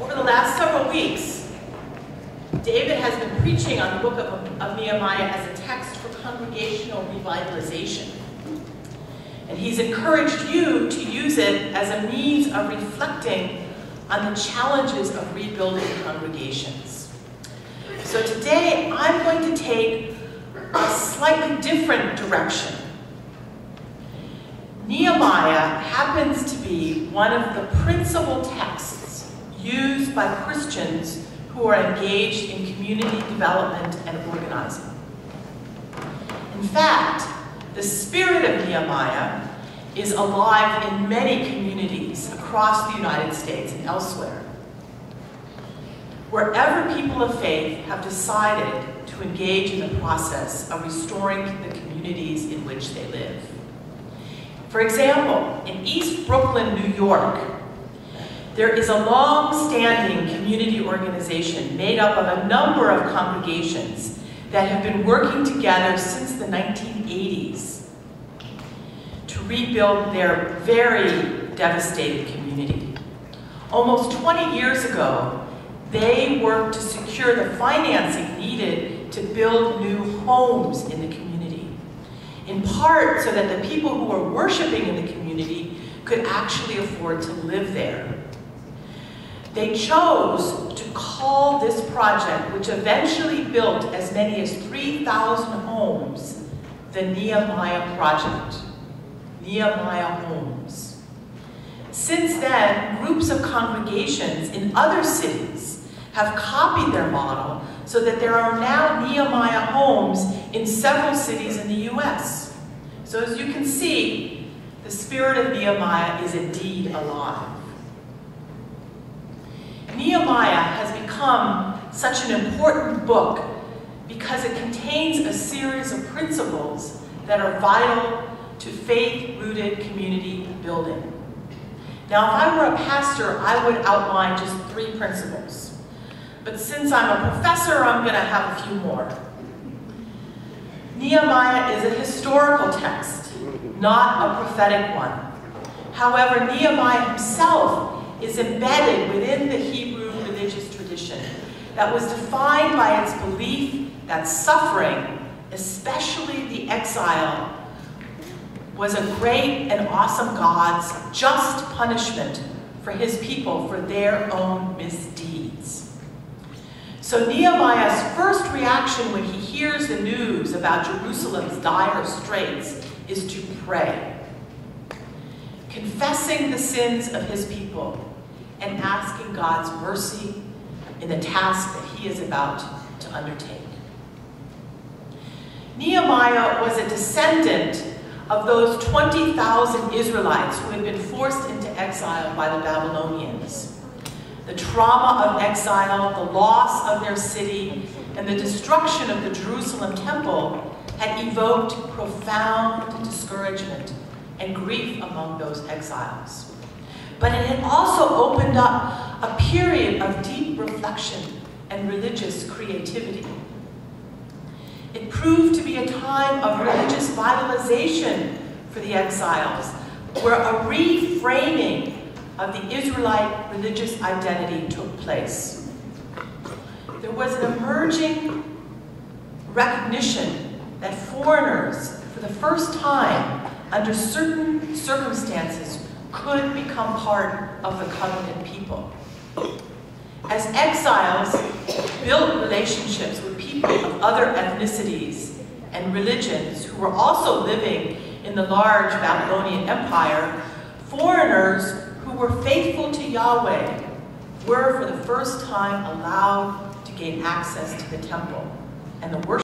Over the last several weeks, David has been preaching on the book of Nehemiah as a text for congregational revitalization. And he's encouraged you to use it as a means of reflecting on the challenges of rebuilding congregations. So today, I'm going to take a slightly different direction. Nehemiah happens to be one of the principal texts used by Christians who are engaged in community development and organizing. In fact, the spirit of Nehemiah is alive in many communities across the United States and elsewhere. Wherever people of faith have decided to engage in the process of restoring the communities in which they live. For example, in East Brooklyn, New York, there is a long-standing community organization made up of a number of congregations that have been working together since the 1980s to rebuild their very devastated community. Almost 20 years ago, they worked to secure the financing needed to build new homes in the community, in part so that the people who were worshiping in the community could actually afford to live there. They chose to call this project, which eventually built as many as 3,000 homes, the Nehemiah Project. Nehemiah Homes. Since then, groups of congregations in other cities have copied their model so that there are now Nehemiah homes in several cities in the US. So as you can see, the spirit of Nehemiah is indeed alive. Nehemiah has become such an important book because it contains a series of principles that are vital to faith-rooted community building. Now, if I were a pastor, I would outline just 3 principles. But since I'm a professor, I'm going to have a few more. Nehemiah is a historical text, not a prophetic one. However, Nehemiah himself is embedded within the Hebrew religious tradition that was defined by its belief that suffering, especially the exile, was a great and awesome God's just punishment for his people for their own misdeeds. So Nehemiah's first reaction when he hears the news about Jerusalem's dire straits is to pray, confessing the sins of his people and asking God's mercy in the task that he is about to undertake. Nehemiah was a descendant of those 20,000 Israelites who had been forced into exile by the Babylonians. The trauma of exile, the loss of their city, and the destruction of the Jerusalem temple had evoked profound discouragement and grief among those exiles. But it had also opened up a period of deep reflection and religious creativity. It proved to be a time of religious vitalization for the exiles, where a reframing of the Israelite religious identity took place. There was an emerging recognition that foreigners, for the first time, under certain circumstances, could become part of the covenant people. As exiles built relationships with people of other ethnicities and religions who were also living in the large Babylonian Empire, foreigners who were faithful to Yahweh were for the first time allowed to gain access to the temple and the worship